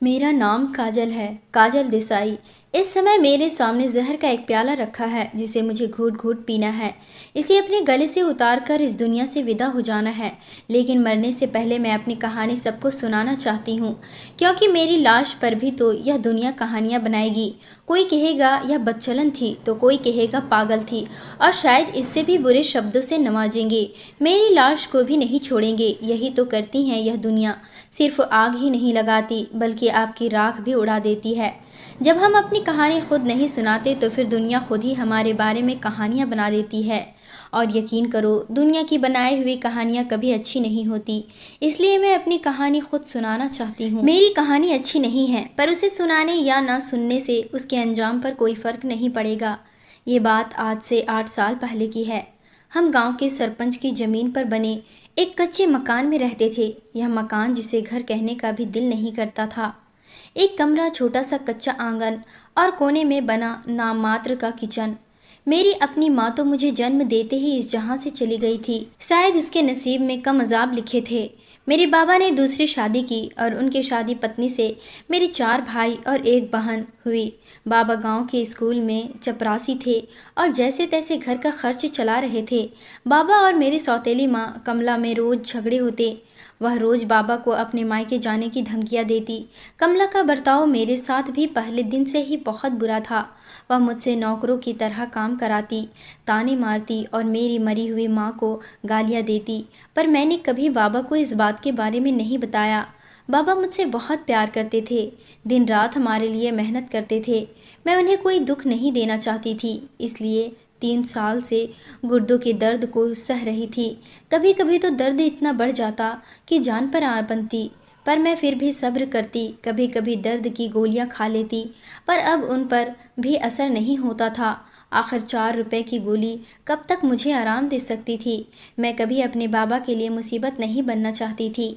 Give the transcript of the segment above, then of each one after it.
मेरा नाम काजल है, काजल देसाई। इस समय मेरे सामने जहर का एक प्याला रखा है जिसे मुझे घूट घूट पीना है। इसे अपने गले से उतार कर इस दुनिया से विदा हो जाना है। लेकिन मरने से पहले मैं अपनी कहानी सबको सुनाना चाहती हूँ, क्योंकि मेरी लाश पर भी तो यह दुनिया कहानियाँ बनाएगी। कोई कहेगा यह बदचलन थी तो कोई कहेगा पागल थी, और शायद इससे भी बुरे शब्दों से नवाजेंगे। मेरी लाश को भी नहीं छोड़ेंगे। यही तो करती हैं यह दुनिया, सिर्फ आग ही नहीं लगाती बल्कि आपकी राख भी उड़ा देती है। जब हम अपनी कहानी खुद नहीं सुनाते तो फिर दुनिया खुद ही हमारे बारे में कहानियाँ बना लेती है। और यकीन करो, दुनिया की बनाई हुई कहानियाँ कभी अच्छी नहीं होती। इसलिए मैं अपनी कहानी खुद सुनाना चाहती हूँ। मेरी कहानी अच्छी नहीं है, पर उसे सुनाने या ना सुनने से उसके अंजाम पर कोई फ़र्क नहीं पड़ेगा। ये बात आज से 8 साल पहले की है। हम गांव के सरपंच की ज़मीन पर बने एक कच्चे मकान में रहते थे। यह मकान जिसे घर कहने का भी दिल नहीं करता था। एक कमरा, छोटा सा कच्चा आंगन और कोने में बना नाम मात्र का किचन। मेरी अपनी माँ तो मुझे जन्म देते ही इस जहां से चली गई थी। शायद उसके नसीब में कम अजाब लिखे थे। मेरे बाबा ने दूसरी शादी की और उनकी शादी पत्नी से मेरे 4 भाई और एक बहन हुई। बाबा गांव के स्कूल में चपरासी थे और जैसे तैसे घर का खर्च चला रहे थे। बाबा और मेरी सौतेली माँ कमला में रोज़ झगड़े होते। वह रोज़ बाबा को अपने मायके जाने की धमकियाँ देती। कमला का बर्ताव मेरे साथ भी पहले दिन से ही बहुत बुरा था। वह मुझसे नौकरों की तरह काम कराती, ताने मारती और मेरी मरी हुई माँ को गालियाँ देती। पर मैंने कभी बाबा को इस बात के बारे में नहीं बताया। बाबा मुझसे बहुत प्यार करते थे, दिन रात हमारे लिए मेहनत करते थे। मैं उन्हें कोई दुख नहीं देना चाहती थी, इसलिए 3 साल से गुर्दों के दर्द को सह रही थी। कभी कभी तो दर्द इतना बढ़ जाता कि जान पर आ बनती, पर मैं फिर भी सब्र करती। कभी कभी दर्द की गोलियां खा लेती, पर अब उन पर भी असर नहीं होता था। आखिर 4 रुपए की गोली कब तक मुझे आराम दे सकती थी। मैं कभी अपने बाबा के लिए मुसीबत नहीं बनना चाहती थी,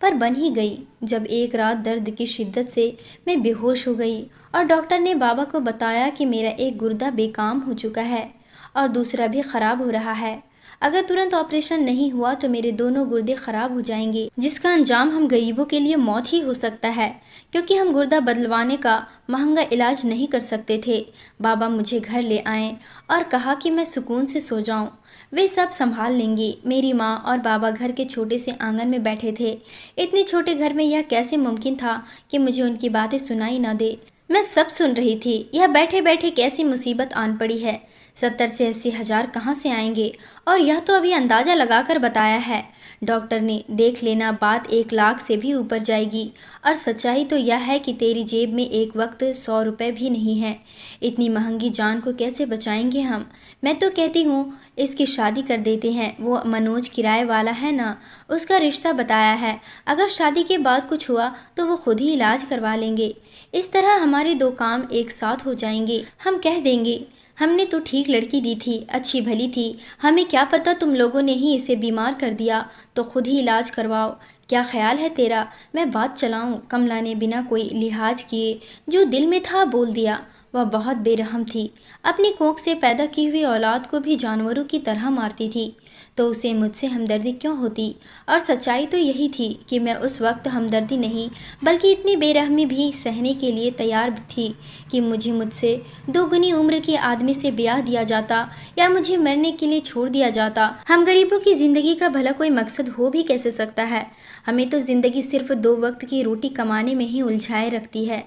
पर बन ही गई जब एक रात दर्द की शिद्दत से मैं बेहोश हो गई और डॉक्टर ने बाबा को बताया कि मेरा एक गुर्दा बेकाम हो चुका है और दूसरा भी खराब हो रहा है। अगर तुरंत ऑपरेशन नहीं हुआ तो मेरे दोनों गुर्दे खराब हो जाएंगे, जिसका अंजाम हम गरीबों के लिए मौत ही हो सकता है, क्योंकि हम गुर्दा बदलवाने का महंगा इलाज नहीं कर सकते थे। बाबा मुझे घर ले आए और कहा कि मैं सुकून से सो जाऊं, वे सब संभाल लेंगी। मेरी माँ और बाबा घर के छोटे से आंगन में बैठे थे। इतने छोटे घर में यह कैसे मुमकिन था कि मुझे उनकी बातें सुनाई न दे। मैं सब सुन रही थी। यह बैठे बैठे कैसी मुसीबत आन पड़ी है। 70 से 80 हजार कहाँ से आएंगे, और यह तो अभी अंदाज़ा लगाकर बताया है। डॉक्टर ने देख लेना, बात 1 लाख से भी ऊपर जाएगी। और सच्चाई तो यह है कि तेरी जेब में एक वक्त 100 रुपये भी नहीं है। इतनी महंगी जान को कैसे बचाएंगे हम। मैं तो कहती हूँ इसकी शादी कर देते हैं। वो मनोज किराए वाला है ना, उसका रिश्ता बताया है। अगर शादी के बाद कुछ हुआ तो वो खुद ही इलाज करवा लेंगे। इस तरह हमारे 2 काम एक साथ हो जाएंगे। हम कह देंगे हमने तो ठीक लड़की दी थी, अच्छी भली थी, हमें क्या पता तुम लोगों ने ही इसे बीमार कर दिया, तो खुद ही इलाज करवाओ। क्या ख्याल है तेरा, मैं बात चलाऊं? कमला ने बिना कोई लिहाज किए जो दिल में था बोल दिया। वह बहुत बेरहम थी। अपनी कोख से पैदा की हुई औलाद को भी जानवरों की तरह मारती थी, तो उसे मुझसे हमदर्दी क्यों होती। और सच्चाई तो यही थी कि मैं उस वक्त हमदर्दी नहीं बल्कि इतनी बेरहमी भी सहने के लिए तैयार थी कि मुझसे 2 गुनी उम्र के आदमी से ब्याह दिया जाता या मुझे मरने के लिए छोड़ दिया जाता। हम गरीबों की ज़िंदगी का भला कोई मकसद हो भी कैसे सकता है। हमें तो ज़िंदगी सिर्फ 2 वक्त की रोटी कमाने में ही उलझाए रखती है,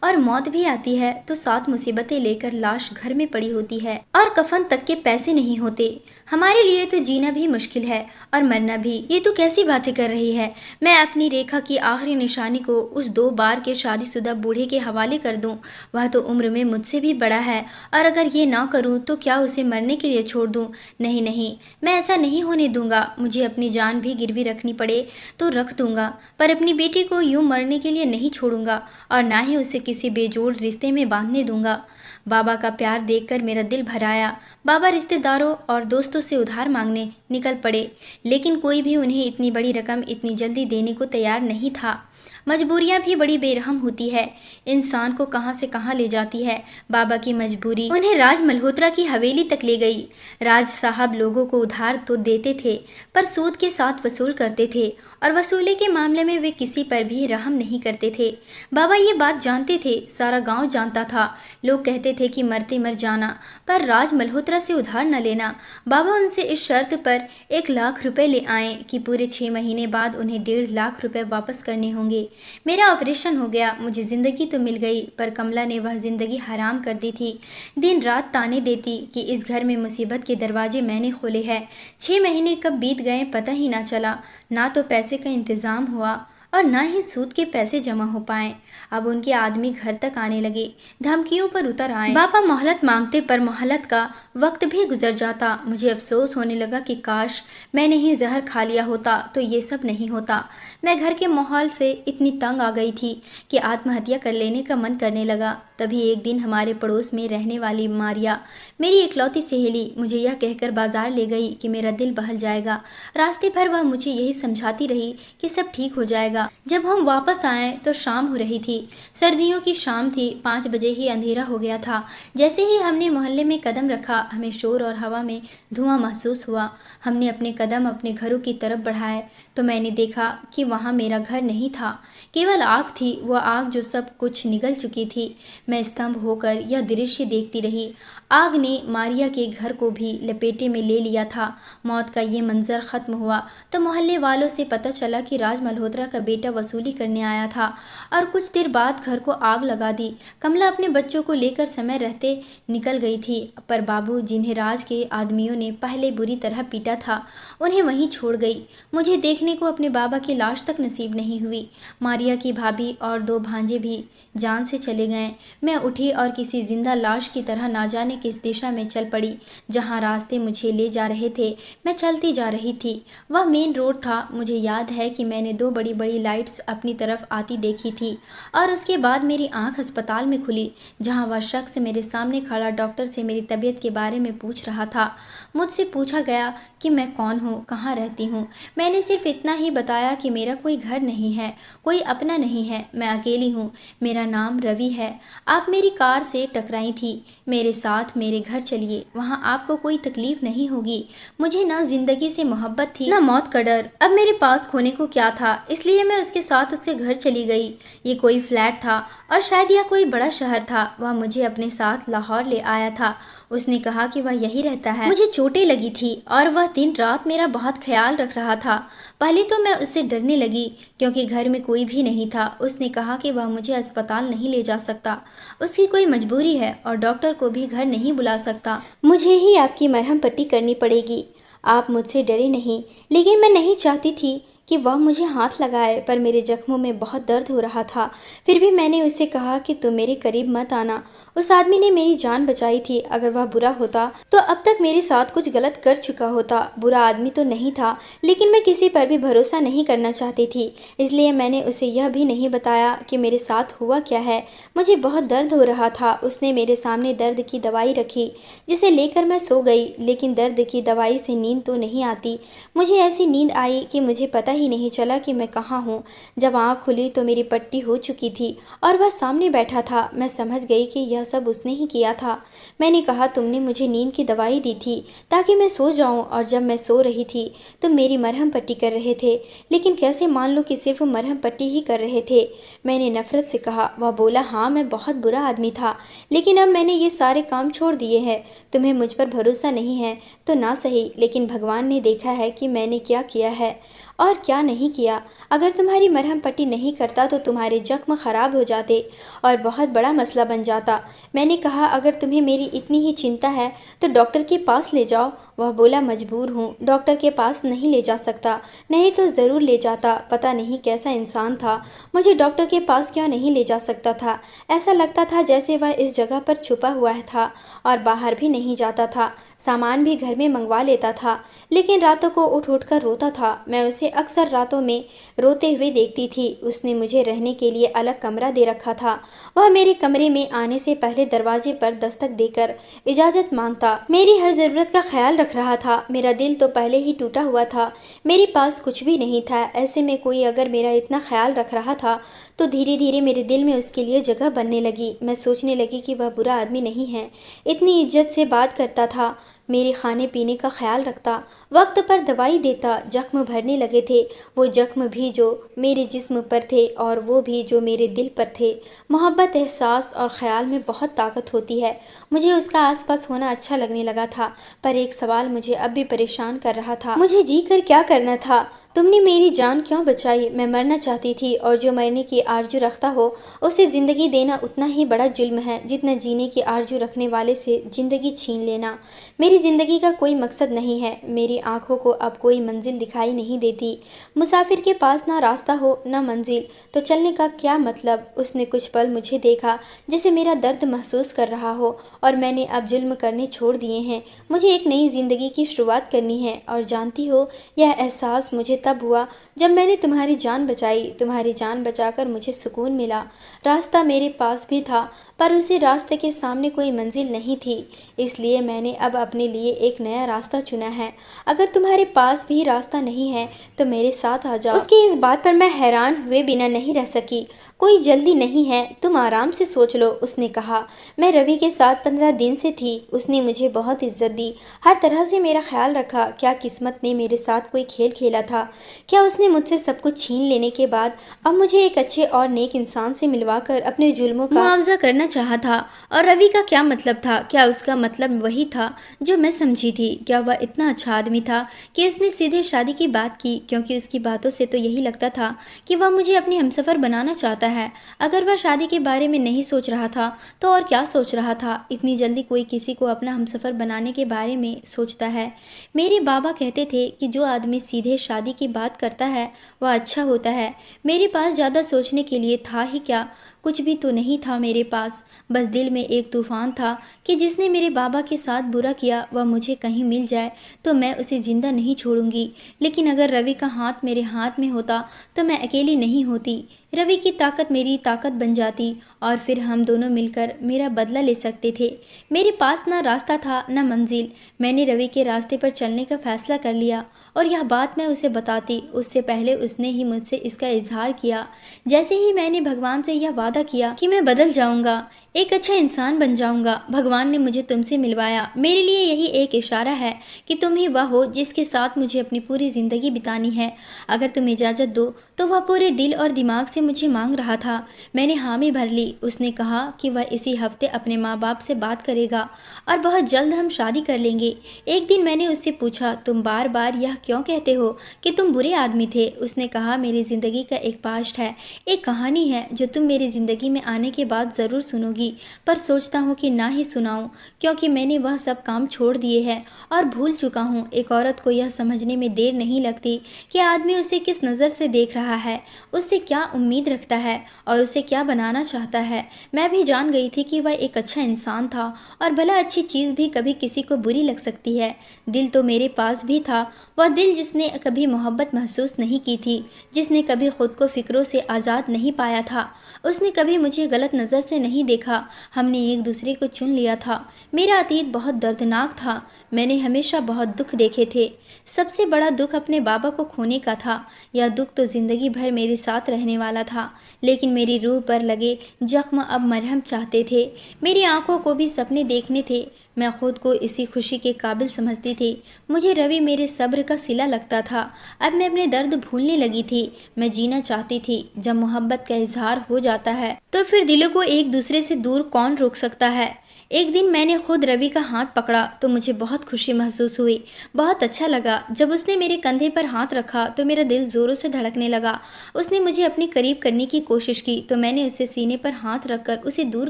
और मौत भी आती है तो 7 मुसीबतें लेकर लाश घर में पड़ी होती है और कफन तक के पैसे नहीं होते। हमारे लिए तो जीना भी मुश्किल है और मरना भी। ये तो कैसी बातें कर रही है। मैं अपनी रेखा की आखिरी निशानी को उस 2 बार के शादीशुदा बूढ़े के हवाले कर दूं। वह तो उम्र में मुझसे भी बड़ा है, और अगर ये ना करूं तो क्या उसे मरने के लिए छोड़ दूं? नहीं नहीं, मैं ऐसा नहीं होने दूंगा। मुझे अपनी जान भी गिरवी रखनी पड़े तो रख दूंगा, पर अपनी बेटी को यूं मरने के लिए नहीं छोड़ूंगा, और ना ही उसे किसी बेजोड़ रिश्ते में बांधने दूंगा। बाबा का प्यार देखकर मेरा दिल भर आया। बाबा रिश्तेदारों और दोस्तों से उधार मांगने निकल पड़े, लेकिन कोई भी उन्हें इतनी बड़ी रकम इतनी जल्दी देने को तैयार नहीं था। मजबूरियां भी बड़ी बेरहम होती है, इंसान को कहां से कहां ले जाती है। बाबा की मजबूरी उन्हें राज मल्होत्रा की हवेली तक ले गई। राज साहब लोगों को उधार तो देते थे, पर सूद के साथ वसूल करते थे, और वसूली के मामले में वे किसी पर भी रहम नहीं करते थे। बाबा ये बात जानते थे, सारा गांव जानता था। लोग कहते थे कि मरते मर जाना, पर राज मल्होत्रा से उधार न लेना। बाबा उनसे इस शर्त पर 1 लाख रुपए ले आए कि पूरे 6 महीने बाद उन्हें 1.5 लाख रुपए वापस करने होंगे। मेरा ऑपरेशन हो गया, मुझे ज़िंदगी तो मिल गई, पर कमला ने वह ज़िंदगी हराम कर दी थी। दिन रात ताने देती कि इस घर में मुसीबत के दरवाजे मैंने खोले हैं। 6 महीने कब बीत गए पता ही ना चला। ना तो पैसे का इंतज़ाम हुआ और ना ही सूद के पैसे जमा हो पाए। अब उनके आदमी घर तक आने लगे, धमकियों पर उतर आए। बाबा मोहलत मांगते, पर मोहलत का वक्त भी गुजर जाता। मुझे अफसोस होने लगा कि काश मैंने ही जहर खा लिया होता तो ये सब नहीं होता। मैं घर के माहौल से इतनी तंग आ गई थी कि आत्महत्या कर लेने का मन करने लगा। तभी एक दिन हमारे पड़ोस में रहने वाली मारिया, मेरी इकलौती सहेली, मुझे यह कहकर बाजार ले गई कि मेरा दिल बहल जाएगा। रास्ते भर वह मुझे यही समझाती रही कि सब ठीक हो जाएगा। जब हम वापस आए तो शाम हो रही थी। सर्दियों की शाम थी, 5 बजे ही अंधेरा हो गया था। जैसे ही हमने मोहल्ले में कदम रखा, हमें शोर और हवा में धुआं महसूस हुआ। हमने अपने कदम अपने घरों की तरफ बढ़ाए तो मैंने देखा कि वहाँ मेरा घर नहीं था, केवल आग थी। वह आग जो सब कुछ निगल चुकी थी। मैं स्तंभ होकर यह दृश्य देखती रही। आग ने मारिया के घर को भी लपेटे में ले लिया था। मौत का ये मंजर खत्म हुआ तो मोहल्ले वालों से पता चला कि राज मल्होत्रा का बेटा वसूली करने आया था और कुछ देर बाद घर को आग लगा दी। कमला अपने बच्चों को लेकर समय रहते निकल गई थी, पर बाबू, जिन्हें राज के आदमियों ने पहले बुरी तरह पीटा था, उन्हें वहीं छोड़ गई। मुझे देखने को अपने बाबा की लाश तक नसीब नहीं हुई। मारिया की भाभी और 2 भांजे भी जान से चले गए। मैं उठी और किसी जिंदा लाश की तरह ना जाने किस दिशा में चल पड़ी। जहाँ रास्ते मुझे ले जा रहे थे मैं चलती जा रही थी। वह मेन रोड था। मुझे याद है कि मैंने 2 बड़ी बड़ी लाइट्स अपनी तरफ आती देखी थी, और उसके बाद मेरी आंख अस्पताल में खुली, जहाँ वह शख्स मेरे सामने खड़ा डॉक्टर से मेरी तबीयत के बारे में पूछ रहा था। मुझसे पूछा गया कि मैं कौन हूँ, कहाँ रहती हूँ। मैंने सिर्फ इतना ही बताया कि मेरा कोई घर नहीं है, कोई अपना नहीं है, मैं अकेली हूँ, मेरा नाम रवि है। आप मेरी कार से टकराई थी, मेरे साथ मेरे घर चलिए, वहाँ आपको कोई तकलीफ नहीं होगी। मुझे ना जिंदगी से मोहब्बत थी ना मौत का डर। अब मेरे पास खोने को क्या था, इसलिए मैं उसके साथ उसके घर चली गई। ये कोई फ्लैट था और शायद यह कोई बड़ा शहर था। वह मुझे अपने साथ लाहौर ले आया था। उसने कहा कि वह यही रहता है। मुझे चोटें लगी थी और वह दिन रात मेरा बहुत ख्याल रख रहा था। पहले तो मैं उससे डरने लगी क्योंकि घर में कोई भी नहीं था। उसने कहा कि वह मुझे अस्पताल नहीं ले जा सकता, उसकी कोई मजबूरी है और डॉक्टर को भी घर नहीं बुला सकता। मुझे ही आपकी मरहम पट्टी करनी पड़ेगी। आप मुझसे डरे नहीं, लेकिन मैं नहीं चाहती थी कि वह मुझे हाथ लगाए, पर मेरे जख्मों में बहुत दर्द हो रहा था। फिर भी मैंने उससे कहा कि तुम मेरे करीब मत आना। उस आदमी ने मेरी जान बचाई थी। अगर वह बुरा होता तो अब तक मेरे साथ कुछ गलत कर चुका होता। बुरा आदमी तो नहीं था, लेकिन मैं किसी पर भी भरोसा नहीं करना चाहती थी, इसलिए मैंने उसे यह भी नहीं बताया कि मेरे साथ हुआ क्या है। मुझे बहुत दर्द हो रहा था। उसने मेरे सामने दर्द की दवाई रखी, जिसे लेकर मैं सो गई, लेकिन दर्द की दवाई से नींद तो नहीं आती। मुझे ऐसी नींद आई कि मुझे पता ही नहीं चला कि मैं कहाँ हूँ। जब आँख खुली तो मेरी पट्टी हो चुकी थी और वह सामने बैठा था। मैं समझ गई कि यह सब उसने ही किया था। मैंने कहा, तुमने मुझे नींद की दवाई दी थी ताकि मैं सो जाऊं, और जब मैं सो रही थी तुम मेरी मरहम पट्टी कर रहे थे, लेकिन कैसे मान लो कि सिर्फ मरहम पट्टी ही कर रहे थे। मैंने नफरत से कहा। वह बोला, हाँ मैं बहुत बुरा आदमी था, लेकिन अब मैंने ये सारे काम छोड़ दिए हैं। तुम्हें मुझ पर भरोसा नहीं है तो ना सही, लेकिन भगवान ने देखा है कि मैंने क्या किया है और क्या नहीं किया। अगर तुम्हारी मरहम पट्टी नहीं करता तो तुम्हारे जख्म खराब हो जाते और बहुत बड़ा मसला बन जाता। मैंने कहा, अगर तुम्हें मेरी इतनी ही चिंता है तो डॉक्टर के पास ले जाओ। वह बोला, मजबूर हूँ, डॉक्टर के पास नहीं ले जा सकता, नहीं तो ज़रूर ले जाता। पता नहीं कैसा इंसान था, मुझे डॉक्टर के पास क्यों नहीं ले जा सकता था। ऐसा लगता था जैसे वह इस जगह पर छुपा हुआ था और बाहर भी नहीं जाता था। सामान भी घर में मंगवा लेता था, लेकिन रातों को उठ उठ कर रोता था। मैं उसे अक्सर रातों में रोते हुए देखती थी। उसने मुझे रहने के लिए अलग कमरा दे रखा था। वह मेरे कमरे में आने से पहले दरवाजे पर दस्तक देकर इजाज़त मांगता, मेरी हर ज़रूरत का ख्याल रख रहा था। मेरा दिल तो पहले ही टूटा हुआ था, मेरे पास कुछ भी नहीं था। ऐसे में कोई अगर मेरा इतना ख्याल रख रहा था तो धीरे धीरे मेरे दिल में उसके लिए जगह बनने लगी। मैं सोचने लगी कि वह बुरा आदमी नहीं है, इतनी इज्जत से बात करता था, मेरे खाने पीने का ख्याल रखता, वक्त पर दवाई देता। जख्म भरने लगे थे, वो जख्म भी जो मेरे जिस्म पर थे और वो भी जो मेरे दिल पर थे। मोहब्बत, एहसास और ख्याल में बहुत ताकत होती है। मुझे उसका आसपास होना अच्छा लगने लगा था, पर एक सवाल मुझे अब भी परेशान कर रहा था, मुझे जी कर क्या करना था। तुमने मेरी जान क्यों बचाई? मैं मरना चाहती थी, और जो मरने की आरजू रखता हो उसे ज़िंदगी देना उतना ही बड़ा जुल्म है जितना जीने की आरजू रखने वाले से ज़िंदगी छीन लेना। मेरी ज़िंदगी का कोई मकसद नहीं है, मेरी आंखों को अब कोई मंजिल दिखाई नहीं देती। मुसाफिर के पास ना रास्ता हो ना मंजिल, तो चलने का क्या मतलब? उसने कुछ पल मुझे देखा जैसे मेरा दर्द महसूस कर रहा हो, और मैंने अब जुल्म करने छोड़ दिए हैं। मुझे एक नई ज़िंदगी की शुरुआत करनी है, और जानती हो, यह एहसास मुझे तब हुआ जब मैंने तुम्हारी जान बचाई। तुम्हारी जान बचाकर मुझे सुकून मिला। रास्ता मेरे पास भी था, पर उसी रास्ते के सामने कोई मंजिल नहीं थी, इसलिए मैंने अब अपने लिए एक नया रास्ता चुना है। अगर तुम्हारे पास भी रास्ता नहीं है तो मेरे साथ आ जाओ। उसकी इस बात पर मैं हैरान हुए बिना नहीं रह सकी। कोई जल्दी नहीं है, तुम आराम से सोच लो, उसने कहा। मैं रवि के साथ 15 दिन से थी। उसने मुझे बहुत इज्जत दी, हर तरह से मेरा ख्याल रखा। क्या किस्मत ने मेरे साथ कोई खेल खेला था? क्या उसने मुझसे सब कुछ छीन लेने के बाद अब मुझे एक अच्छे और नेक इंसान से मिलवाकर अपने जुल्मों का मुआवजा करना चाहा था? और रवि का क्या मतलब था? क्या उसका मतलब वही था जो मैं समझी थी? क्या वह इतना अच्छा आदमी था कि उसने सीधे शादी की बात की? क्योंकि उसकी बातों से तो यही लगता था कि वह मुझे अपनी हमसफ़र बनाना चाहता है। अगर वह शादी के बारे में नहीं सोच रहा था तो और क्या सोच रहा था? इतनी जल्दी कोई किसी को अपना हमसफ़र बनाने के बारे में सोचता है? मेरे बाबा कहते थे कि जो आदमी सीधे शादी की बात करता है वह अच्छा होता है। मेरे पास ज़्यादा सोचने के लिए था ही क्या? कुछ भी तो नहीं था मेरे पास, बस दिल में एक तूफान था कि जिसने मेरे बाबा के साथ बुरा किया वह मुझे कहीं मिल जाए तो मैं उसे ज़िंदा नहीं छोड़ूंगी। लेकिन अगर रवि का हाथ मेरे हाथ में होता तो मैं अकेली नहीं होती। रवि की ताकत मेरी ताकत बन जाती, और फिर हम दोनों मिलकर मेरा बदला ले सकते थे। मेरे पास ना रास्ता था ना मंजिल। मैंने रवि के रास्ते पर चलने का फैसला कर लिया, और यह बात मैं उसे बताती उससे पहले उसने ही मुझसे इसका इजहार किया। जैसे ही मैंने भगवान से यह वादा किया कि मैं बदल जाऊंगा, एक अच्छा इंसान बन जाऊंगा, भगवान ने मुझे तुमसे मिलवाया। मेरे लिए यही एक इशारा है कि तुम ही वह हो जिसके साथ मुझे अपनी पूरी ज़िंदगी बितानी है। अगर तुम इजाज़त दो तो वह पूरे दिल और दिमाग से मुझे मांग रहा था। मैंने हामी भर ली। उसने कहा कि वह इसी हफ्ते अपने माँ बाप से बात करेगा और बहुत जल्द हम शादी कर लेंगे। एक दिन मैंने उससे पूछा, तुम बार बार यह क्यों कहते हो कि तुम बुरे आदमी थे? उसने कहा, मेरी ज़िंदगी का एक पास्ट है, एक कहानी है जो तुम मेरी ज़िंदगी में आने के बाद ज़रूर सुनोगी, पर सोचता हूँ कि ना ही सुनाऊँ, क्योंकि मैंने वह सब काम छोड़ दिए हैं और भूल चुका हूँ। एक औरत को यह समझने में देर नहीं लगती कि आदमी उसे किस नज़र से देख रहा है, उससे क्या उम्मीद रखता है और उसे क्या बनाना चाहता है। मैं भी जान गई थी कि वह एक अच्छा इंसान था, और भला अच्छी चीज़ भी कभी किसी को बुरी लग सकती है। दिल तो मेरे पास भी था, वह दिल जिसने कभी मोहब्बत महसूस नहीं की थी, जिसने कभी खुद को फिक्रों से आज़ाद नहीं पाया था। उसने कभी मुझे गलत नज़र से नहीं देखा। हमने एक दूसरे को चुन लिया था। मेरा अतीत बहुत दर्दनाक था। मैंने हमेशा बहुत दुख देखे थे। सबसे बड़ा दुख अपने बाबा को खोने का था। यह दुख तो ज़िंदगी भर मेरे साथ रहने वाला था, लेकिन मेरी रूह पर लगे जख्म अब मरहम चाहते थे। मेरी आंखों को भी सपने देखने थे। मैं खुद को इसी खुशी के काबिल समझती थी। मुझे रवि मेरे सब्र का सिला लगता था। अब मैं अपने दर्द भूलने लगी थी। मैं जीना चाहती थी। जब मोहब्बत का इजहार हो जाता है तो फिर दिलों को एक दूसरे से दूर कौन रोक सकता है। एक दिन मैंने खुद रवि का हाथ पकड़ा तो मुझे बहुत खुशी महसूस हुई। बहुत अच्छा लगा। जब उसने मेरे कंधे पर हाथ रखा तो मेरा दिल ज़ोरों से धड़कने लगा। उसने मुझे अपने करीब करने की कोशिश की तो मैंने उसे सीने पर हाथ रखकर उसे दूर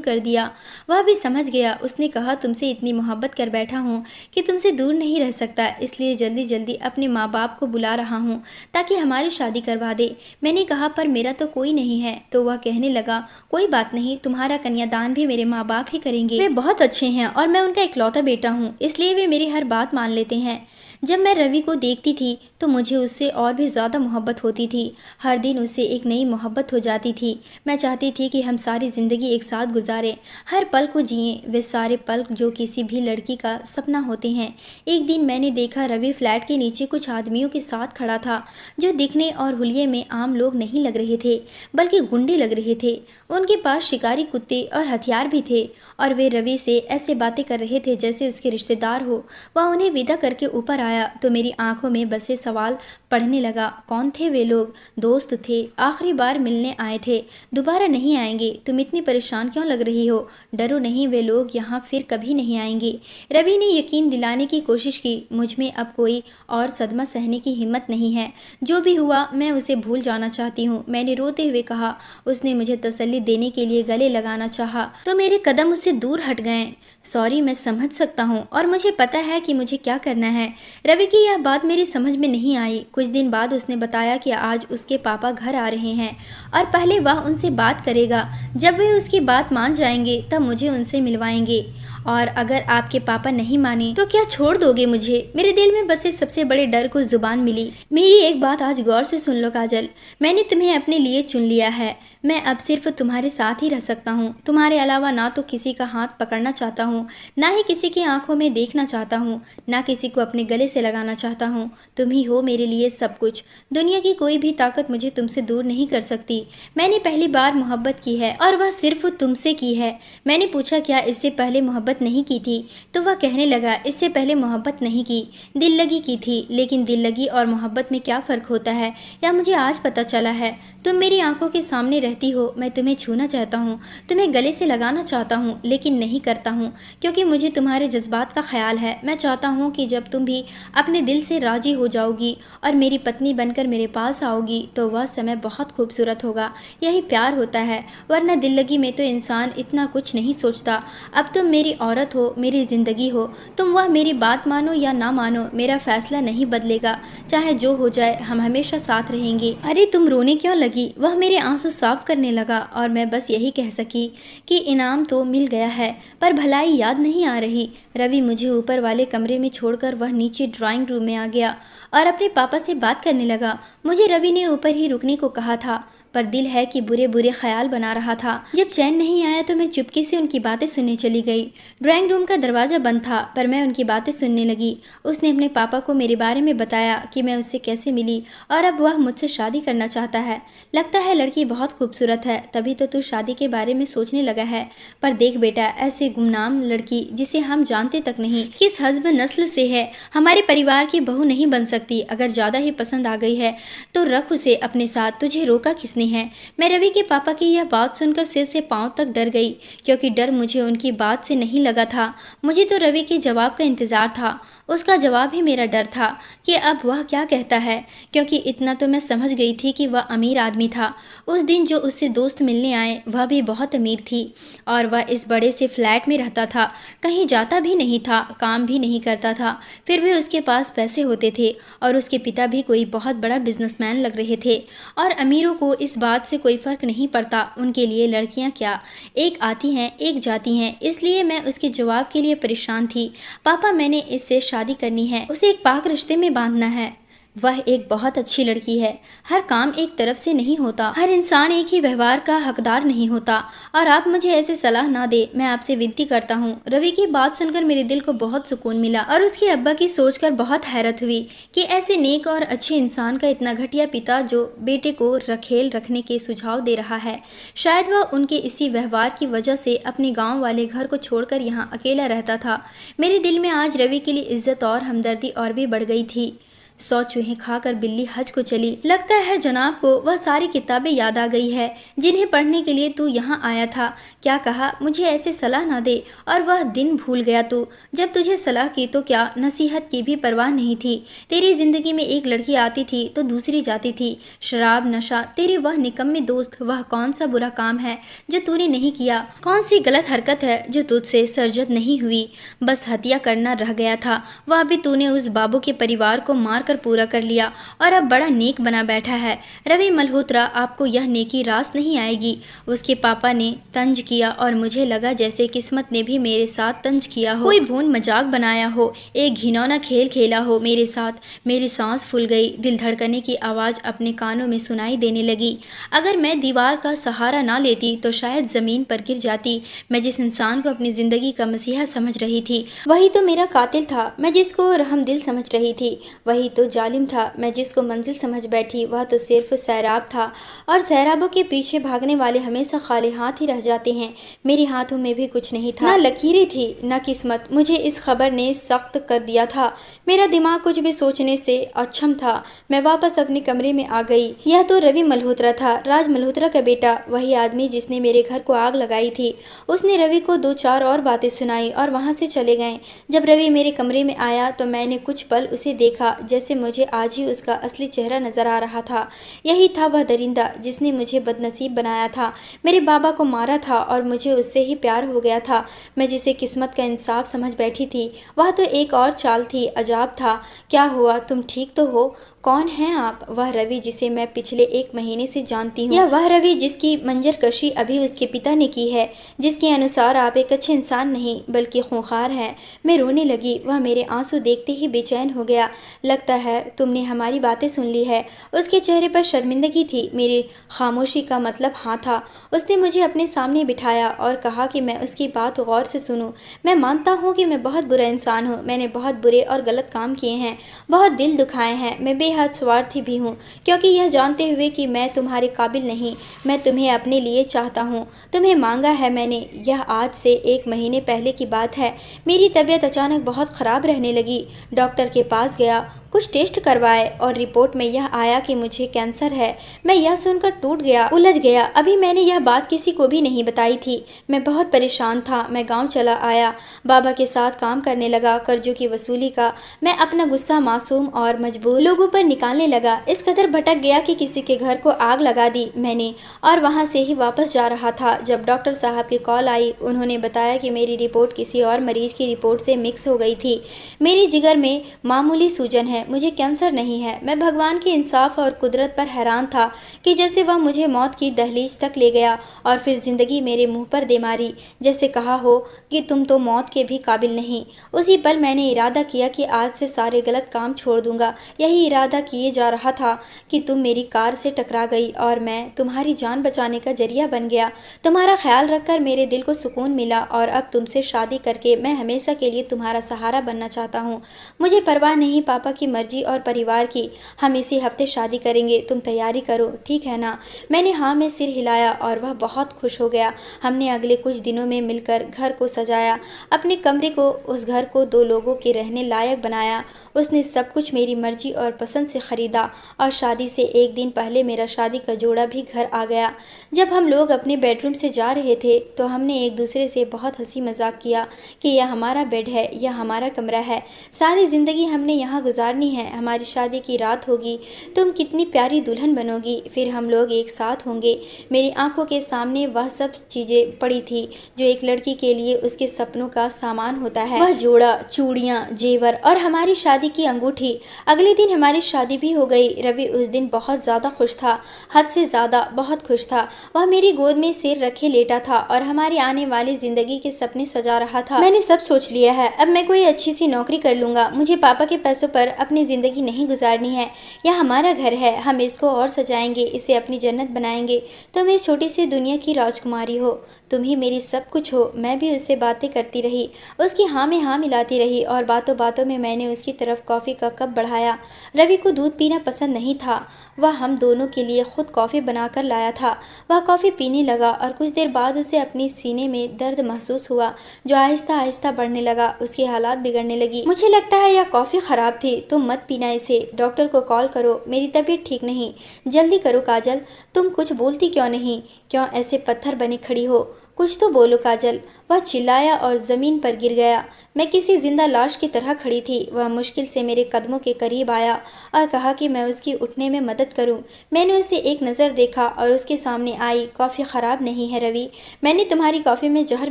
कर दिया। वह भी समझ गया। उसने कहा, तुमसे इतनी मोहब्बत कर बैठा हूँ कि तुमसे दूर नहीं रह सकता, इसलिए जल्दी जल्दी अपने माँ बाप को बुला रहा हूँ ताकि हमारी शादी करवा दे। मैंने कहा, पर मेरा तो कोई नहीं है। तो वह कहने लगा, कोई बात नहीं, तुम्हारा कन्यादान भी मेरे माँ बाप ही करेंगे। वे बहुत अच्छे हैं और मैं उनका इकलौता बेटा हूँ, इसलिए वे मेरी हर बात मान लेते हैं। जब मैं रवि को देखती थी तो मुझे उससे और भी ज़्यादा मोहब्बत होती थी। हर दिन उससे एक नई मोहब्बत हो जाती थी। मैं चाहती थी कि हम सारी ज़िंदगी एक साथ गुजारें, हर पल को जिएं, वे सारे पल जो किसी भी लड़की का सपना होते हैं। एक दिन मैंने देखा रवि फ्लैट के नीचे कुछ आदमियों के साथ खड़ा था, जो दिखने और हुलिये में आम लोग नहीं लग रहे थे, बल्कि गुंडे लग रहे थे। उनके पास शिकारी कुत्ते और हथियार भी थे, और वे रवि से ऐसे बातें कर रहे थे जैसे उसके रिश्तेदार हो। वह उन्हें विदा करके ऊपर आया तो मेरी आंखों में बसे सवाल पढ़ने लगा। कौन थे वे लोग? दोस्त थे, आखिरी बार मिलने आए थे, दोबारा नहीं आएंगे। तुम इतनी परेशान क्यों लग रही हो? डरो नहीं, वे लोग यहाँ फिर कभी नहीं आएंगे। रवि ने यकीन दिलाने की कोशिश की। मुझ में अब कोई और सदमा सहने की हिम्मत नहीं है। जो भी हुआ मैं उसे भूल जाना चाहती हूँ, मैंने रोते हुए कहा। उसने मुझे तसल्ली देने के लिए गले लगाना चाहा तो मेरे कदम उससे दूर हट गए। सॉरी, मैं समझ सकता हूँ और मुझे पता है कि मुझे क्या करना है। रवि की यह बात मेरी समझ में नहीं आई। कुछ दिन बाद उसने बताया कि आज उसके पापा घर आ रहे हैं और पहले वह उनसे बात करेगा। जब वे उसकी बात मान जाएंगे तब मुझे उनसे मिलवाएंगे। और अगर आपके पापा नहीं माने तो क्या छोड़ दोगे मुझे? मेरे दिल में बसे सबसे बड़े डर को जुबान मिली। मेरी एक बात आज गौर से सुन लो काजल, मैंने तुम्हें अपने लिए चुन लिया है। मैं अब सिर्फ तुम्हारे साथ ही रह सकता हूँ। तुम्हारे अलावा ना तो किसी का हाथ पकड़ना चाहता हूँ, ना ही किसी की आंखों में देखना चाहता हूँ, ना किसी को अपने गले से लगाना चाहता हूँ। तुम ही हो मेरे लिए सब कुछ। दुनिया की कोई भी ताकत मुझे तुमसे दूर नहीं कर सकती। मैंने पहली बार मोहब्बत की है और वह सिर्फ तुमसे की है। मैंने पूछा क्या इससे पहले मोहब्बत नहीं की थी? तो वह कहने लगा इससे पहले मोहब्बत नहीं की, दिल लगी की थी। लेकिन दिल लगी और मोहब्बत में क्या फ़र्क होता है या मुझे आज पता चला है। तुम मेरी आंखों के सामने रहती हो, मैं तुम्हें छूना चाहता हूँ, तुम्हें गले से लगाना चाहता हूँ, लेकिन नहीं करता हूँ क्योंकि मुझे तुम्हारे जज्बात का ख्याल है। मैं चाहता हूँ कि जब तुम भी अपने दिल से राजी हो जाओगी और मेरी पत्नी बनकर मेरे पास आओगी तो वह समय बहुत खूबसूरत होगा। यही प्यार होता है, वरना दिल लगी में तो इंसान इतना कुछ नहीं सोचता। अब तुम मेरी औरत हो, मेरी ज़िंदगी हो। तुम वह मेरी बात मानो या ना मानो, मेरा फैसला नहीं बदलेगा। चाहे जो हो जाए हम हमेशा साथ रहेंगे। अरे तुम रोने क्यों लगी? वह मेरे आंसू साफ करने लगा और मैं बस यही कह सकी कि इनाम तो मिल गया है पर भलाई याद नहीं आ रही। रवि मुझे ऊपर वाले कमरे में छोड़कर वह नीचे ड्राइंग रूम में आ गया और अपने पापा से बात करने लगा। मुझे रवि ने ऊपर ही रुकने को कहा था, पर दिल है कि बुरे बुरे ख्याल बना रहा था। जब चैन नहीं आया तो मैं चुपके से उनकी बातें सुनने चली गई। ड्राइंग रूम का दरवाज़ा बंद था पर मैं उनकी बातें सुनने लगी। उसने अपने पापा को मेरे बारे में बताया कि मैं उससे कैसे मिली और अब वह मुझसे शादी करना चाहता है। लगता है लड़की बहुत खूबसूरत है, तभी तो तू शादी के बारे में सोचने लगा है। पर देख बेटा, ऐसे गुमनाम लड़की जिसे हम जानते तक नहीं किस हस्ब नस्ल से है, हमारे परिवार की बहू नहीं बन सकती। अगर ज़्यादा ही पसंद आ गई है तो रख उसे अपने साथ, तुझे रोका किसने है? मैं रवि के पापा की यह बात सुनकर सिर से पांव तक डर गई, क्योंकि डर मुझे उनकी बात से नहीं लगा था। मुझे तो रवि के जवाब का इंतजार था। उसका जवाब ही मेरा डर था कि अब वह क्या कहता है, क्योंकि इतना तो मैं समझ गई थी कि वह अमीर आदमी था। उस दिन जो उससे दोस्त मिलने आए वह भी बहुत अमीर थी और वह इस बड़े से फ्लैट में रहता था, कहीं जाता भी नहीं था, काम भी नहीं करता था। फिर भी उसके पास पैसे होते थे और उसके पिता भी कोई बहुत बड़ा बिजनेसमैन लग रहे थे। और अमीरों को इस बात से कोई फ़र्क नहीं पड़ता, उनके लिए लड़कियां क्या एक आती हैं एक जाती हैं। इसलिए मैं उसके जवाब के लिए परेशान थी। पापा, मैंने इससे शादी करनी है, उसे एक पाक रिश्ते में बांधना है। वह एक बहुत अच्छी लड़की है। हर काम एक तरफ से नहीं होता, हर इंसान एक ही व्यवहार का हकदार नहीं होता। और आप मुझे ऐसे सलाह ना दे, मैं आपसे विनती करता हूँ। रवि की बात सुनकर मेरे दिल को बहुत सुकून मिला और उसके अब्बा की सोचकर बहुत हैरत हुई कि ऐसे नेक और अच्छे इंसान का इतना घटिया पिता जो बेटे को रखेल रखने के सुझाव दे रहा है। शायद वह उनके इसी व्यवहार की वजह से अपने गाँव वाले घर को छोड़कर यहाँ अकेला रहता था। मेरे दिल में आज रवि के लिए इज्जत और हमदर्दी और भी बढ़ गई थी। 100 चूहे खाकर बिल्ली हज को चली। लगता है जनाब को वह सारी किताबें याद आ गई है जिन्हें पढ़ने के लिए तू यहाँ आया था। क्या कहा? मुझे ऐसे सलाह ना दे। और वह दिन भूल गया तू, जब तुझे सलाह की तो क्या नसीहत की भी परवाह नहीं थी। तेरी जिंदगी में एक लड़की आती थी तो दूसरी जाती थी। शराब, नशा, तेरे वह निकम्मे दोस्त, वह कौन सा बुरा काम है जो तूने नहीं किया? कौन सी गलत हरकत है जो तुझसे सरजद नहीं हुई? बस हत्या करना रह गया था, वह भी तूने उस बाबू के परिवार को मार मारकर पूरा कर लिया और अब बड़ा नेक बना बैठा है। रवि मल्होत्रा, आपको यह नेकी रास नहीं आएगी। उसके पापा ने तंज किया और मुझे लगा जैसे किस्मत ने भी मेरे साथ तंज किया हो, कोई भोन मजाक बनाया हो, एक घिनौना खेल खेला हो मेरे साथ। मेरी सांस फूल गई, दिल धड़कने की आवाज़ अपने कानों में सुनाई देने लगी। अगर मैं दीवार का सहारा ना लेती तो शायद ज़मीन पर गिर जाती। मैं जिस इंसान को अपनी ज़िंदगी का मसीहा समझ रही थी वही तो मेरा कातिल था। मैं जिसको रहमदिल समझ रही थी वही तो जालिम था। मैं जिसको मंजिल समझ बैठी वह तो सिर्फ सैराब था, और सैराबों के पीछे भागने वाले हमेशा खाली हाथ ही रह जाते हैं। मेरे हाथों में भी कुछ नहीं था, ना लकीरें थी ना किस्मत। मुझे इस खबर ने सख्त कर दिया था। मेरा दिमाग कुछ भी सोचने से अक्षम था। मैं वापस अपने कमरे में आ गई। यह तो रवि मल्होत्रा था, राज मल्होत्रा का बेटा, वही आदमी जिसने मेरे घर को आग लगाई थी। उसने रवि को 2-4 और बातें सुनाई और वहाँ से चले गए। जब रवि मेरे कमरे में आया तो मैंने कुछ पल उसे देखा जैसे मुझे आज ही उसका असली चेहरा नजर आ रहा था। यही था वह दरिंदा जिसने मुझे बदनसीब बनाया था, मेरे बाबा को मारा था और मुझे उससे ही प्यार हो गया था। मैं जिसे किस्मत का इंसाफ समझ बैठी थी वह तो एक और चाल थी। अजाब था। क्या हुआ, तुम ठीक तो हो? कौन हैं आप? वह रवि जिसे मैं पिछले 1 महीने से जानती हूँ, या वह रवि जिसकी मंजरकशी अभी उसके पिता ने की है, जिसके अनुसार आप एक अच्छे इंसान नहीं बल्कि खूंखार हैं। मैं रोने लगी। वह मेरे आंसू देखते ही बेचैन हो गया। लगता है तुमने हमारी बातें सुन ली है। उसके चेहरे पर शर्मिंदगी थी। मेरी खामोशी का मतलब हाँ था। उसने मुझे अपने सामने बिठाया और कहा कि मैं उसकी बात गौर से सुनूं। मैं मानता हूँ कि मैं बहुत बुरा इंसान हूँ। मैंने बहुत बुरे और गलत काम किए हैं, बहुत दिल दुखाए हैं। मैं बेहद स्वार्थी भी हूँ, क्योंकि यह जानते हुए कि मैं तुम्हारे काबिल नहीं, मैं तुम्हें अपने लिए चाहता हूँ। तुम्हें मांगा है मैंने। यह आज से 1 महीने पहले की बात है। मेरी तबीयत अचानक बहुत ख़राब रहने लगी। डॉक्टर के पास गया, कुछ टेस्ट करवाए और रिपोर्ट में यह आया कि मुझे कैंसर है। मैं यह सुनकर टूट गया, उलझ गया। अभी मैंने यह बात किसी को भी नहीं बताई थी। मैं बहुत परेशान था। मैं गांव चला आया, बाबा के साथ काम करने लगा, कर्जों की वसूली का। मैं अपना गुस्सा मासूम और मजबूर लोगों पर निकालने लगा। इस कदर भटक गया कि किसी के घर को आग लगा दी मैंने, और वहाँ से ही वापस जा रहा था जब डॉक्टर साहब की कॉल आई। उन्होंने बताया कि मेरी रिपोर्ट किसी और मरीज की रिपोर्ट से मिक्स हो गई थी। मेरी जिगर में मामूली सूजन है, मुझे कैंसर नहीं है। मैं भगवान के इंसाफ और कुदरत पर हैरान था कि जैसे वह मुझे मौत की दहलीज तक ले गया और फिर जिंदगी मेरे मुंह पर दे मारी, जैसे कहा हो कि तुम तो मौत के भी काबिल नहीं। उसी पल मैंने इरादा किया कि आज से सारे गलत काम छोड़ दूंगा। यही इरादा किए जा रहा था कि तुम मेरी कार से टकरा गई और मैं तुम्हारी जान बचाने का जरिया बन गया। तुम्हारा ख्याल रखकर मेरे दिल को सुकून मिला और अब तुमसे शादी करके मैं हमेशा के लिए तुम्हारा सहारा बनना चाहता हूँ। मुझे परवाह नहीं पापा की मर्जी और परिवार की। हम इसी हफ्ते शादी करेंगे, तुम तैयारी करो, ठीक है ना? मैंने हाँ में सिर हिलाया और वह बहुत खुश हो गया। हमने अगले कुछ दिनों में मिलकर घर को सजाया, अपने कमरे को, उस घर को 2 लोगों के रहने लायक बनाया। उसने सब कुछ मेरी मर्जी और पसंद से ख़रीदा और शादी से 1 दिन पहले मेरा शादी का जोड़ा भी घर आ गया। जब हम लोग अपने बेडरूम से जा रहे थे तो हमने एक दूसरे से बहुत हंसी मजाक किया कि यह हमारा बेड है, यह हमारा कमरा है, सारी ज़िंदगी हमने यहाँ गुजारनी है, हमारी शादी की रात होगी, तुम कितनी प्यारी दुल्हन बनोगी, फिर हम लोग एक साथ होंगे। मेरी आंखों के सामने वह सब चीज़ें पड़ी थी जो एक लड़की के लिए उसके सपनों का सामान होता है। वह जोड़ा, चूड़ियाँ, जेवर और हमारी शादी की अंगूठी। अगले दिन हमारी शादी भी हो गई। रवि उस दिन बहुत ज़्यादा खुश था, हद से ज़्यादा बहुत खुश था। वह मेरी गोद में सिर रखे लेटा था और हमारी आने वाली ज़िंदगी के सपने सजा रहा था। मैंने सब सोच लिया है, अब मैं कोई अच्छी सी नौकरी कर लूँगा। मुझे पापा के पैसों पर अपनी ज़िंदगी नहीं गुजारनी है। यह हमारा घर है, हम इसको और सजाएंगे, इसे अपनी जन्नत बनाएंगे। तुम इस छोटी सी दुनिया की राजकुमारी हो, तुम ही मेरी सब कुछ हो। मैं भी उससे बातें करती रही, उसकी हाँ में हाँ मिलाती रही और बातों बातों में मैंने उसकी तरफ कॉफ़ी का कप बढ़ाया। रवि को दूध पीना पसंद नहीं था। वह हम दोनों के लिए खुद कॉफ़ी बनाकर लाया था। वह कॉफ़ी पीने लगा और कुछ देर बाद उसे अपनी सीने में दर्द महसूस हुआ जो आहिस्ता आहिस्ता बढ़ने लगा। उसकी हालात बिगड़ने लगी। मुझे लगता है यह कॉफ़ी ख़राब थी, तुम मत पीना इसे, डॉक्टर को कॉल करो, मेरी तबीयत ठीक नहीं, जल्दी करो काजल। तुम कुछ बोलती क्यों नहीं? क्यों ऐसे पत्थर बने खड़ी हो? कुछ तो बोलो काजल। वह चिल्लाया और ज़मीन पर गिर गया। मैं किसी जिंदा लाश की तरह खड़ी थी। वह मुश्किल से मेरे कदमों के करीब आया और कहा कि मैं उसकी उठने में मदद करूं। मैंने उसे एक नज़र देखा और उसके सामने आई। कॉफ़ी ख़राब नहीं है रवि। मैंने तुम्हारी कॉफ़ी में जहर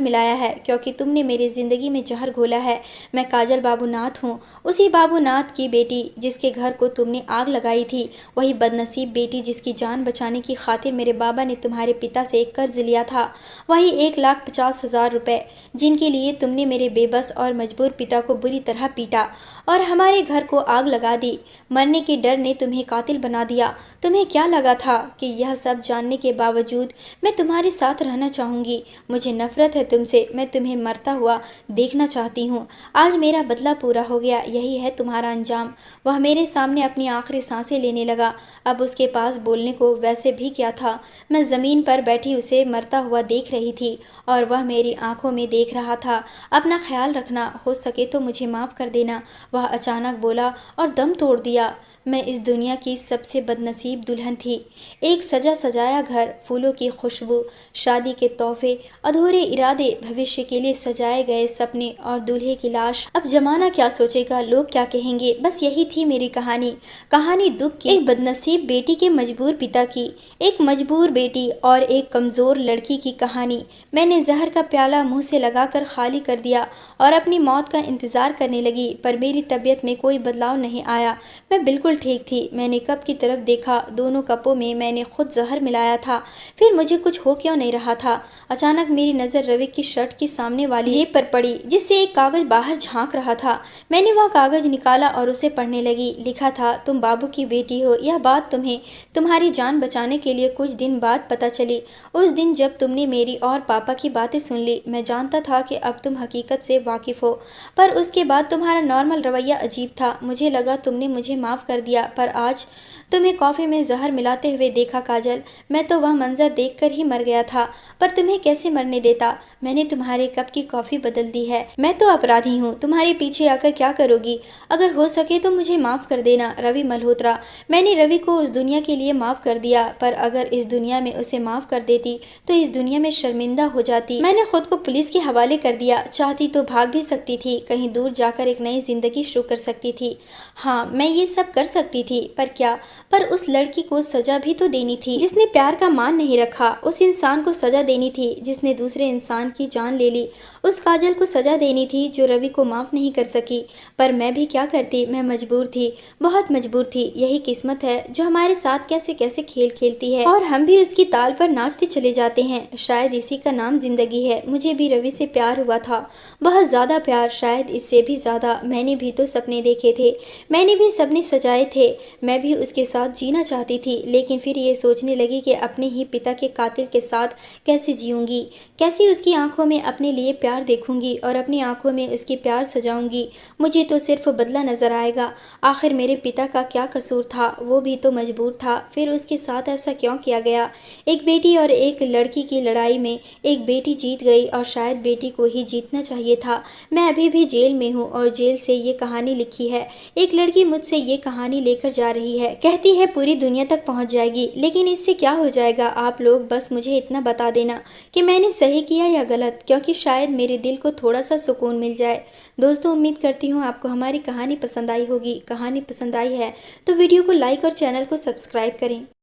मिलाया है क्योंकि तुमने मेरी ज़िंदगी में जहर घोला है। मैं काजल बाबूनाथ हूँ, उसी बाबूनाथ की बेटी जिसके घर को तुमने आग लगाई थी। वही बदनसीब बेटी जिसकी जान बचाने की खातिर मेरे बाबा ने तुम्हारे पिता से एक कर्ज लिया था। वही 1,50,000 रुपये जिनके लिए तुमने मेरे बेबस और मजबूर पिता को बुरी तरह पीटा और हमारे घर को आग लगा दी। मरने के डर ने तुम्हें कातिल बना दिया। तुम्हें क्या लगा था कि यह सब जानने के बावजूद मैं तुम्हारे साथ रहना चाहूँगी? मुझे नफरत है तुमसे। मैं तुम्हें मरता हुआ देखना चाहती हूँ। आज मेरा बदला पूरा हो गया। यही है तुम्हारा अंजाम। वह मेरे सामने अपनी आखिरी सांसें लेने लगा। अब उसके पास बोलने को वैसे भी क्या था। मैं ज़मीन पर बैठी उसे मरता हुआ देख रही थी और वह मेरी आंखों में देख रहा था। अपना ख्याल रखना, हो सके तो मुझे माफ़ कर देना, वह अचानक बोला और दम तोड़ दिया। मैं इस दुनिया की सबसे बदनसीब दुल्हन थी। एक सजा सजाया घर, फूलों की खुशबू, शादी के तोहफे, अधूरे इरादे, भविष्य के लिए सजाए गए सपने और दूल्हे की लाश। अब जमाना क्या सोचेगा, लोग क्या कहेंगे, बस यही थी मेरी कहानी। कहानी दुख की, एक बदनसीब बेटी के मजबूर पिता की, एक मजबूर बेटी और एक कमज़ोर लड़की की कहानी। मैंने जहर का प्याला मुंह से लगाकर खाली कर दिया और अपनी मौत का इंतज़ार करने लगी, पर मेरी तबीयत में कोई बदलाव नहीं आया। मैं बिल्कुल ठीक थी। मैंने कप की तरफ देखा। दोनों कपों में मैंने खुद जहर मिलाया था। फिर मुझे कुछ हो क्यों नहीं रहा था। अचानक मेरी नज़र रवि की शर्ट की सामने वाली जेब पर पड़ी जिससे एक कागज़ बाहर झांक रहा था। मैंने वह कागज़ निकाला और उसे पढ़ने लगी। लिखा था, तुम बाबू की बेटी हो। यह बात तुम्हें तुम्हारी जान बचाने के लिए कुछ दिन बाद पता चली। उस दिन जब तुमने मेरी और पापा की बातें सुन ली। मैं जानता था कि अब तुम हकीकत से वाकिफ़ हो, पर उसके बाद तुम्हारा नॉर्मल रवैया अजीब था। मुझे लगा तुमने मुझे माफ़ कर दिया, पर आज तुम्हें कॉफ़ी में जहर मिलाते हुए देखा काजल। मैं तो वह मंजर देखकर ही मर गया था, पर तुम्हें कैसे मरने देता। मैंने तुम्हारे कप की कॉफ़ी बदल दी है। मैं तो अपराधी हूँ। तुम्हारे पीछे आकर क्या करोगी? अगर हो सके तो मुझे माफ़ कर देना रवि मल्होत्रा। मैंने रवि को उस दुनिया के लिए माफ़ कर दिया, पर अगर इस दुनिया में उसे माफ़ कर देती तो इस दुनिया में शर्मिंदा हो जाती। मैंने खुद को पुलिस के हवाले कर दिया। चाहती तो भाग भी सकती थी, कहीं दूर जाकर एक नई जिंदगी शुरू कर सकती थी। हाँ, मैं ये सब कर सकती थी, पर क्या? पर उस लड़की को सजा भी तो देनी थी जिसने प्यार का मान नहीं रखा। उस इंसान को सजा देनी थी जिसने दूसरे इंसान की जान ले ली। उस काजल को सजा देनी थी जो रवि को माफ़ नहीं कर सकी। पर मैं भी क्या करती। मैं मजबूर थी, बहुत मजबूर थी। यही किस्मत है जो हमारे साथ कैसे कैसे खेल खेलती है और हम भी उसकी ताल पर नाचते चले जाते हैं। शायद इसी का नाम जिंदगी है। मुझे भी रवि से प्यार हुआ था, बहुत ज़्यादा प्यार, शायद इससे भी ज़्यादा। मैंने भी तो सपने देखे थे, मैंने भी सपने सजाए थे। मैं भी उसके साथ जीना चाहती थी, लेकिन फिर ये सोचने लगी कि अपने ही पिता के कातिल के साथ कैसे जीऊँगी, कैसे उसकी आंखों में अपने लिए प्यार देखूंगी और अपनी आंखों में उसकी प्यार सजाऊंगी। मुझे तो सिर्फ बदला नजर आएगा। आखिर मेरे पिता का क्या कसूर था? वो भी तो मजबूर था। फिर उसके साथ ऐसा क्यों किया गया? एक बेटी और एक लड़की की लड़ाई में एक बेटी जीत गई और शायद बेटी को ही जीतना चाहिए था। मैं अभी भी जेल में हूँ और जेल से ये कहानी लिखी है। एक लड़की मुझसे ये कहानी लेकर जा रही है, कहती है पूरी दुनिया तक पहुँच जाएगी। लेकिन इससे क्या हो जाएगा? आप लोग बस मुझे इतना बता देना कि मैंने सही किया या गलत, क्योंकि शायद मेरे दिल को थोड़ा सा सुकून मिल जाए। दोस्तों, उम्मीद करती हूँ आपको हमारी कहानी पसंद आई होगी। कहानी पसंद आई है तो वीडियो को लाइक और चैनल को सब्सक्राइब करें।